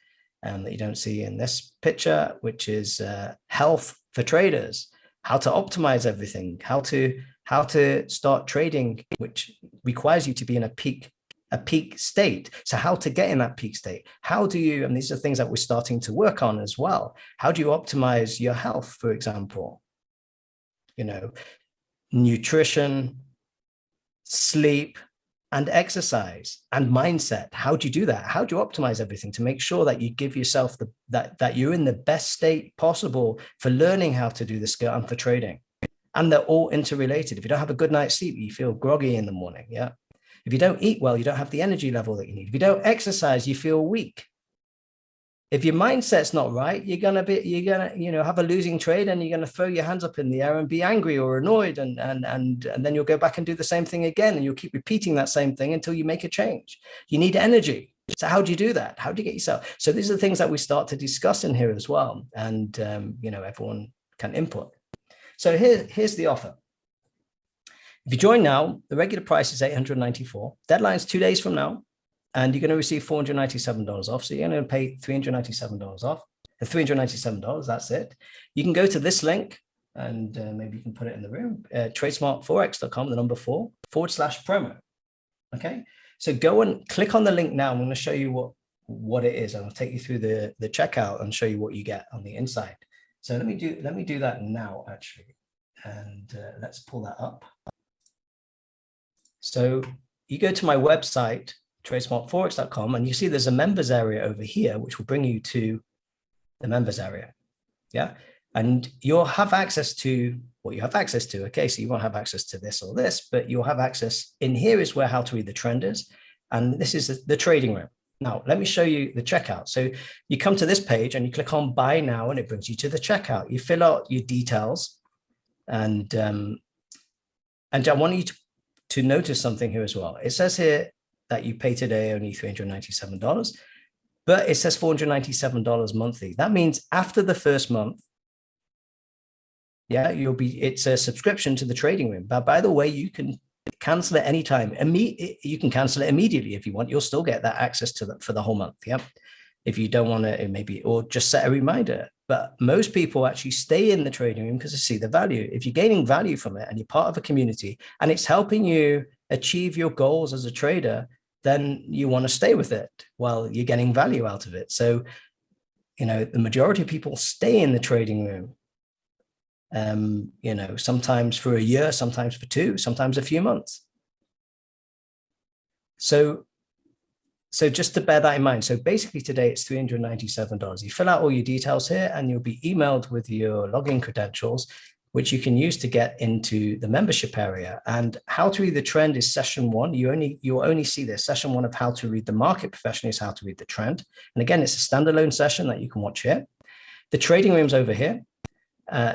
that you don't see in this picture, which is health for traders, how to optimize everything, how to start trading, which requires you to be in a peak state. So how to get in that peak state? How do you, and these are things that we're starting to work on as well. How do you optimize your health, for example? You know, nutrition, sleep, and exercise and mindset. How do you do that? How do you optimize everything to make sure that you give yourself that you're in the best state possible for learning how to do the skill and for trading? And they're all interrelated. If you don't have a good night's sleep, you feel groggy in the morning. Yeah. If you don't eat well, you don't have the energy level that you need. If you don't exercise, you feel weak. If your mindset's not right, you're gonna have a losing trade, and you're gonna throw your hands up in the air and be angry or annoyed, and then you'll go back and do the same thing again, and you'll keep repeating that same thing until you make a change. You need energy. So how do you do that? How do you get yourself? So these are the things that we start to discuss in here as well, and everyone can input. So here's the offer. If you join now, the regular price is $894. Deadline's 2 days from now, and you're going to receive $497 off. So you're going to pay $397 off. $397, that's it. You can go to this link, and maybe you can put it in the room, tradesmartforex.com, the number 4/promo. Okay, so go and click on the link now. I'm going to show you what it is. I'll take you through the checkout and show you what you get on the inside. So let me do that now, actually, and let's pull that up. So you go to my website, tradesmartforex.com, and you see there's a members area over here, which will bring you to the members area. Yeah. And you'll have access to what you have access to. Okay. So you won't have access to this or this, but you'll have access in here is where how to read the trend is. And this is the trading room. Now, let me show you the checkout. So you come to this page and you click on buy now, and it brings you to the checkout. You fill out your details, and I want you to notice something here as well. It says here that you pay today only $397, but it says $497 monthly. That means after the first month, yeah, it's a subscription to the trading room. But by the way, you can cancel it anytime. You can cancel it immediately if you want. You'll still get that access to that for the whole month. Yeah. If you don't want to, maybe, or just set a reminder. But most people actually stay in the trading room because they see the value. If you're gaining value from it and you're part of a community and it's helping you achieve your goals as a trader, then you want to stay with it while you're getting value out of it. So, the majority of people stay in the trading room, sometimes for a year, sometimes for 2, sometimes a few months. So just to bear that in mind. So basically today it's $397. You fill out all your details here and you'll be emailed with your login credentials, which you can use to get into the membership area. And how to read the trend is session 1. You'll only see this. Session 1 of how to read the market professionally is how to read the trend. And again, it's a standalone session that you can watch here. The trading room's over here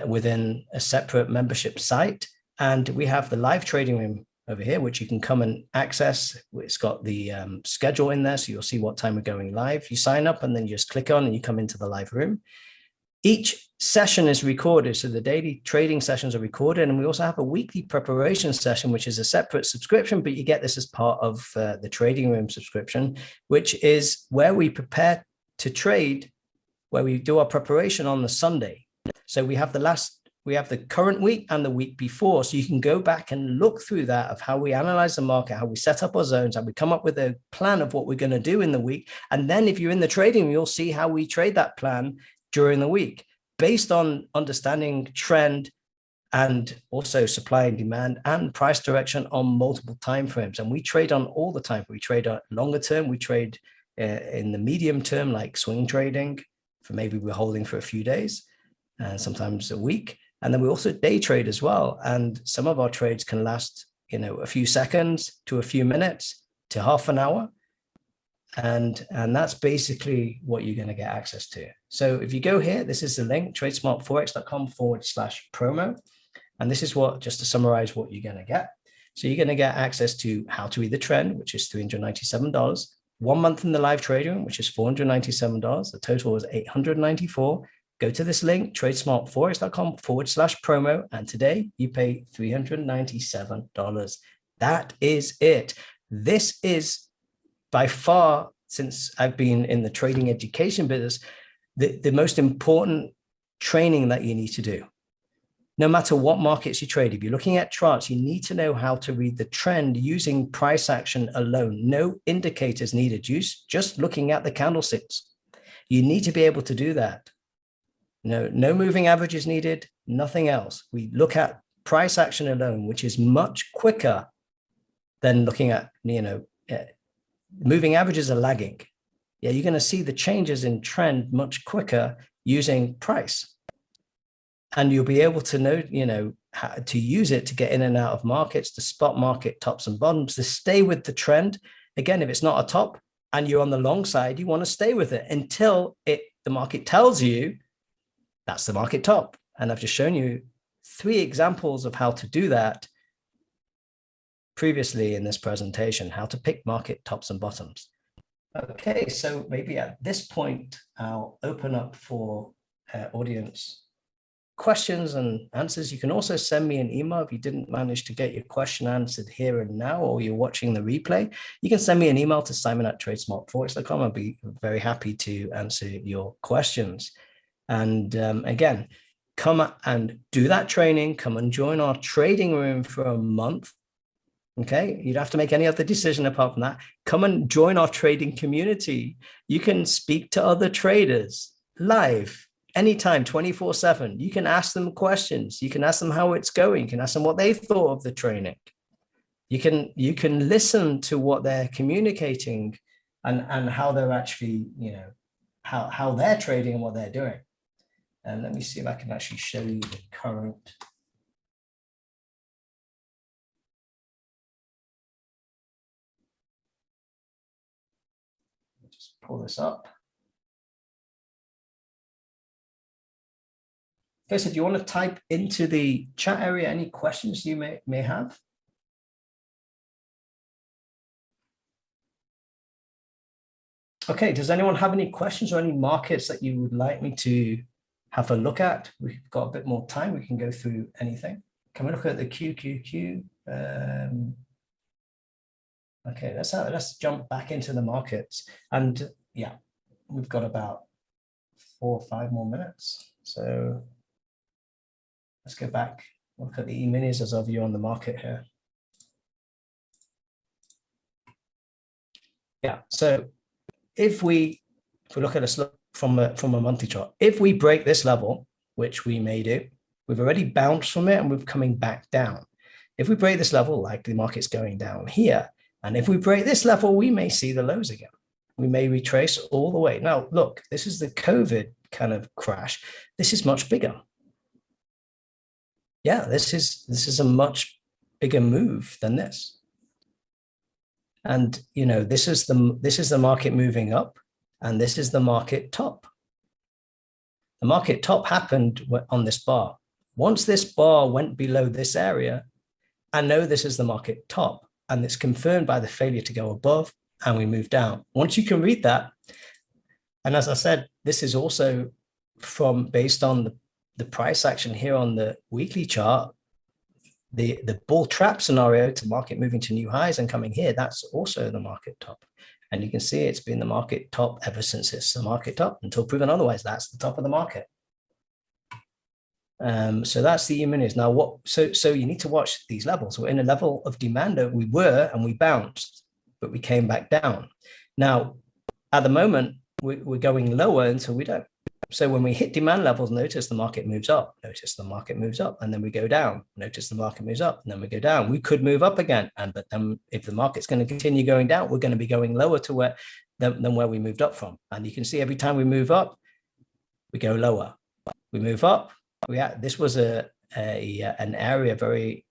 within a separate membership site. And we have the live trading room over here, which you can come and access. It's got the schedule in there, so you'll see what time we're going live. You sign up and then you just click on and you come into the live room. Each session is recorded, so the daily trading sessions are recorded, and we also have a weekly preparation session, which is a separate subscription, but you get this as part of the trading room subscription, which is where we prepare to trade, where we do our preparation on the Sunday. So we have the current week and the week before. So you can go back and look through that of how we analyze the market, how we set up our zones, and we come up with a plan of what we're going to do in the week. And then if you're in the trading, you'll see how we trade that plan during the week based on understanding trend and also supply and demand and price direction on multiple timeframes. And we trade on all the time. We trade on longer term. We trade in the medium term, like swing trading, for maybe we're holding for a few days and sometimes a week. And then we also day trade as well. And some of our trades can last, a few seconds to a few minutes to half an hour. And that's basically what you're going to get access to. So if you go here, this is the link, tradesmartforex.com/promo. And this is what, just to summarize what you're going to get. So you're going to get access to how to read the trend, which is $397, 1 month in the live trading, which is $497. The total is $894. Go to this link, tradesmartforex.com/promo. And today you pay $397. That is it. This is by far, since I've been in the trading education business, the most important training that you need to do. No matter what markets you trade, if you're looking at charts, you need to know how to read the trend using price action alone. No indicators needed, just looking at the candlesticks. You need to be able to do that. No moving averages needed, nothing else. We look at price action alone, which is much quicker than looking at, moving averages are lagging. Yeah, you're going to see the changes in trend much quicker using price. And you'll be able to know, how to use it to get in and out of markets, to spot market tops and bottoms, to stay with the trend. Again, if it's not a top and you're on the long side, you want to stay with it until the market tells you that's the market top. And I've just shown you 3 examples of how to do that previously in this presentation, how to pick market tops and bottoms. Okay, so maybe at this point, I'll open up for audience questions and answers. You can also send me an email if you didn't manage to get your question answered here and now, or you're watching the replay. You can send me an email to simon@tradesmartforex.com. I'll be very happy to answer your questions. And again, come and do that training. Come and join our trading room for a month. Okay, you don't have to make any other decision apart from that. Come and join our trading community. You can speak to other traders live anytime, 24/7. You can ask them questions. You can ask them how it's going. You can ask them what they thought of the training. You can listen to what they're communicating and how they're actually, how they're trading and what they're doing. And let me see if I can actually show you the current. Just pull this up. Okay, so do you want to type into the chat area any questions you may have? Okay, does anyone have any questions or any markets that you would like me to have a look at? We've got a bit more time. We can go through anything. Can we look at the QQQ? Okay, let's jump back into the markets. And yeah, we've got about 4 or 5 more minutes. So let's go back, look at the E-minis as our view on the market here. Yeah, so if we look at a slope from a monthly chart, if we break this level, which we may do, we've already bounced from it and we're coming back down. If we break this level, like the market's going down here, and if we break this level, we may see the lows again. We may retrace all the way. Now, look, this is the COVID kind of crash. This is much bigger. Yeah, this is a much bigger move than this. And this is the market moving up, and this is the market top. The market top happened on this bar. Once this bar went below this area, I know this is the market top, and it's confirmed by the failure to go above, and we move down. Once you can read that, and as I said, this is also based on the price action here on the weekly chart, the bull trap scenario to market moving to new highs and coming here, that's also the market top. And you can see it's been the market top ever since it's the market top until proven otherwise. That's the top of the market. So that's the E-minis. Now, so you need to watch these levels. We're in a level of demand. We were, and we bounced, but we came back down. Now, at the moment, we're going lower until we don't. So when we hit demand levels, notice the market moves up, notice the market moves up, and then we go down. Notice the market moves up, and then we go down. We could move up again, but then if the market's going to continue going down, we're going to be going lower to than where we moved up from. And you can see every time we move up, we go lower. We move up. This was an area, very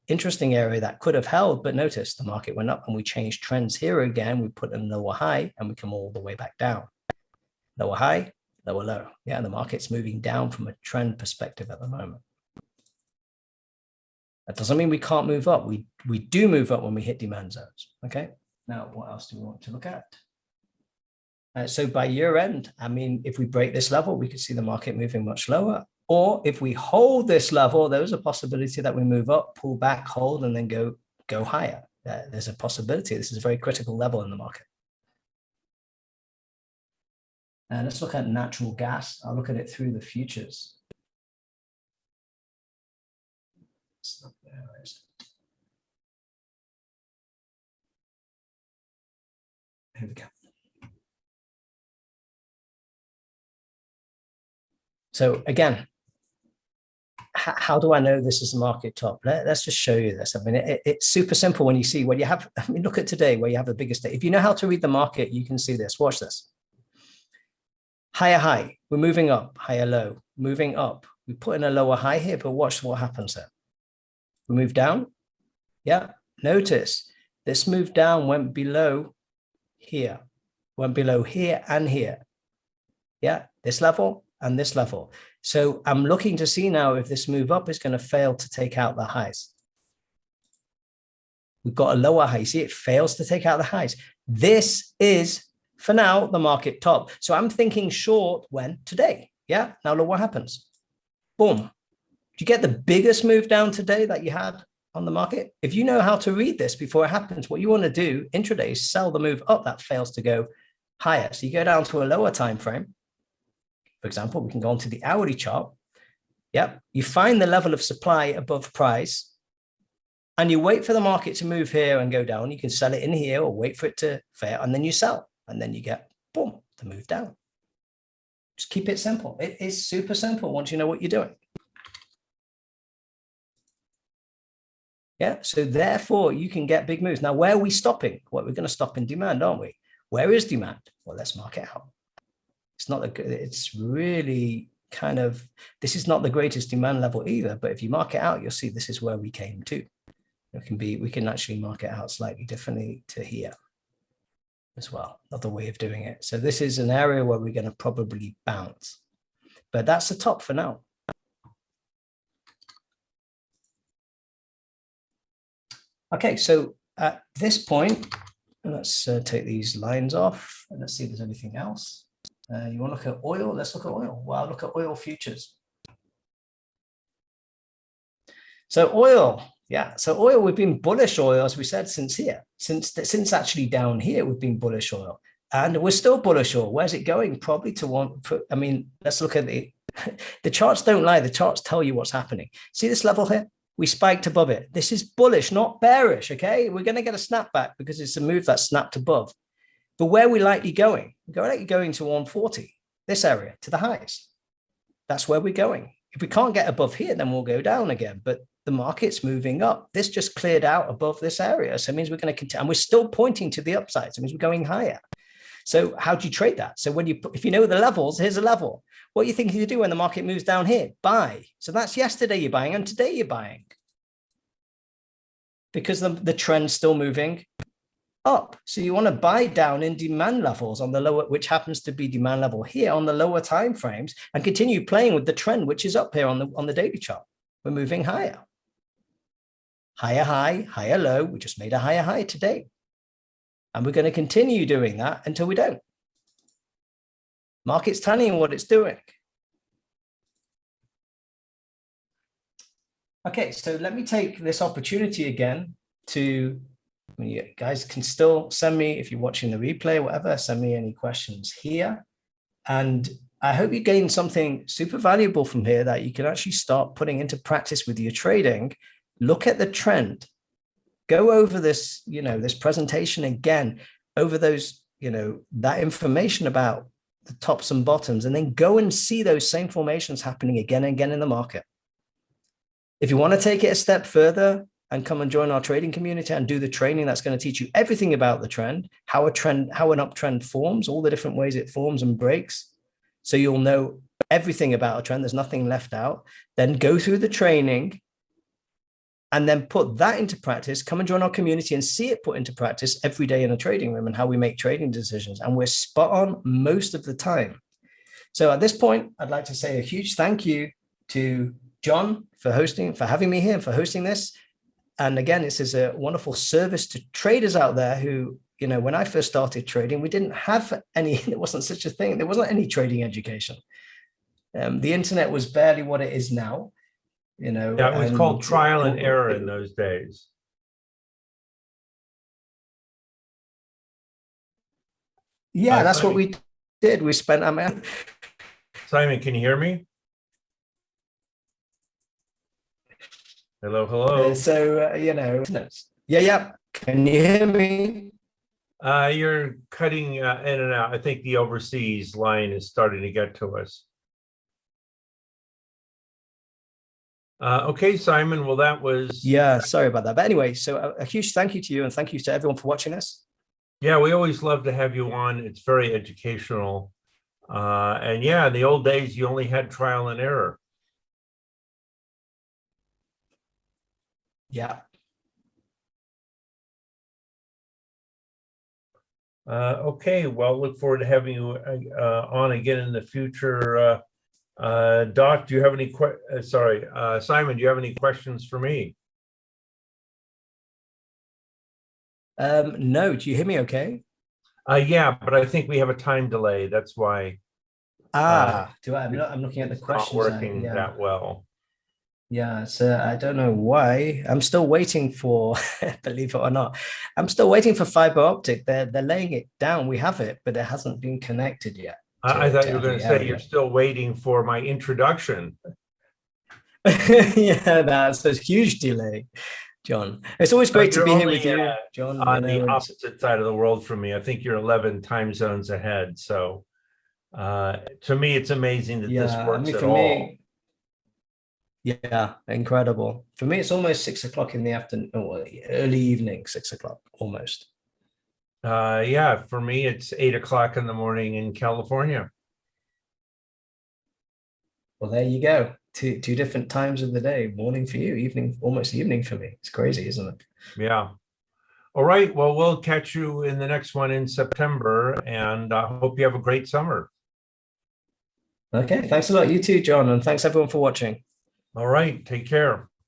interesting area that could have held, but notice the market went up and we changed trends here again. We put a lower high and we come all the way back down. Lower high, lower low. Yeah, the market's moving down from a trend perspective at the moment. That doesn't mean we can't move up. We do move up when we hit demand zones. Okay. Now, what else do we want to look at? So by year end, I mean, if we break this level, we could see the market moving much lower. Or if we hold this level, there's a possibility that we move up, pull back, hold, and then go higher. There's a possibility. This is a very critical level in the market. And let's look at natural gas. I'll look at it through the futures. Where is it? Here we go. So again, how do I know this is a market top? Let's just show you this. I mean, it's super simple when you see when you have, I mean, look at today where you have the biggest day. If you know how to read the market, you can see this. Watch this. Higher high, we're moving up, higher low, moving up. We put in a lower high here, but watch what happens there. We move down. Yeah, notice this move down went below here, went below here and here. Yeah, this level and this level. So I'm looking to see now if this move up is going to fail to take out the highs. We've got a lower high. See, it fails to take out the highs. This is, for now, the market top. So I'm thinking short when today. Yeah, now look what happens. Boom. Do you get the biggest move down today that you had on the market? If you know how to read this before it happens, what you want to do intraday is sell the move up that fails to go higher. So you go down to a lower time frame. For example, we can go onto the hourly chart. Yep. You find the level of supply above price and you wait for the market to move here and go down. You can sell it in here or wait for it to fail and then you sell and then you get, boom, the move down. Just keep it simple. It is super simple once you know what you're doing. Yeah. So therefore you can get big moves. Now, where are we stopping? Well, we're going to stop in demand, aren't we? Where is demand? Well, let's mark it out. It's not it's really kind of, this is not the greatest demand level either, but if you mark it out, you'll see this is where we came to. We can actually mark it out slightly differently to here as well, another way of doing it. So this is an area where we're going to probably bounce, but that's the top for now. Okay, so at this point, let's take these lines off and let's see if there's anything else. You want to look at oil? Let's look at oil. Well, I'll look at oil futures. So oil, yeah. So oil, we've been bullish oil, as we said, since here, since actually down here, we've been bullish oil, and we're still bullish oil. Where's it going? Probably to one. I mean, let's look at the charts. Don't lie. The charts tell you what's happening. See this level here? We spiked above it. This is bullish, not bearish. Okay, we're going to get a snapback because it's a move that snapped above. But where are we likely going? We're likely going to 140, this area, to the highs. That's where we're going. If we can't get above here, then we'll go down again. But the market's moving up. This just cleared out above this area. So it means we're going to continue. And we're still pointing to the upside. So it means we're going higher. So how do you trade that? So if you know the levels, here's a level. What are you thinking to do when the market moves down here? Buy. So that's yesterday you're buying and today you're buying. Because the trend's still moving up. So you want to buy down in demand levels on the lower, which happens to be demand level here on the lower time frames, and continue playing with the trend, which is up here on the daily chart. We're moving higher. Higher high, higher low. We just made a higher high today. And we're going to continue doing that until we don't. Market's telling you what it's doing. Okay, so let me take this opportunity again to, you guys can still send me, if you're watching the replay, whatever, send me any questions here. And I hope you gain something super valuable from here that you can actually start putting into practice with your trading. Look at the trend. Go over this, this presentation again, over those, that information about the tops and bottoms, and then go and see those same formations happening again and again in the market. If you want to take it a step further and come and join our trading community and do the training that's going to teach you everything about the trend, how an uptrend forms, all the different ways it forms and breaks. So you'll know everything about a trend. There's nothing left out. Then go through the training and then put that into practice. Come and join our community and see it put into practice every day in the trading room and how we make trading decisions. And we're spot on most of the time. So at this point, I'd like to say a huge thank you to John, for having me here, and for hosting this. And again, this is a wonderful service to traders out there who, when I first started trading, we didn't have any, there wasn't such a thing. There wasn't any trading education. The internet was barely what it is now, Yeah, it was called trial and error in those days. Yeah, that's what we did. We spent, Simon, can you hear me? Hello. Yeah. Can you hear me? You're cutting in and out. I think the overseas line is starting to get to us. Okay, Simon. Well, that was. Yeah, sorry about that. But anyway, so a huge thank you to you, and thank you to everyone for watching this. Yeah, we always love to have you on. It's very educational. And yeah, in the old days, you only had trial and error. Yeah. Okay, well, look forward to having you on again in the future. Doc, do you have any Simon, do you have any questions for me? No, do you hear me okay? Yeah, but I think we have a time delay. That's why. I'm looking at the questions. Not working that well. Yeah, so I don't know why. I'm still waiting for, believe it or not, I'm still waiting for fiber optic. They're laying it down. We have it, but it hasn't been connected yet. I thought you were going to say you're still waiting for my introduction. Yeah, that's a huge delay, John. It's always great to be here with you, John. On the opposite side of the world from me. I think you're 11 time zones ahead. So to me, it's amazing that this works at all. Yeah, incredible. For me, it's almost 6 o'clock in the afternoon, or early evening, 6 o'clock, almost. Yeah, for me, it's 8 o'clock in the morning in California. Well, there you go. Two different times of the day, morning for you, evening, almost evening for me. It's crazy, isn't it? Yeah. All right. Well, we'll catch you in the next one in September, and I hope you have a great summer. Okay, thanks a lot. You too, John, and thanks everyone for watching. All right. Take care.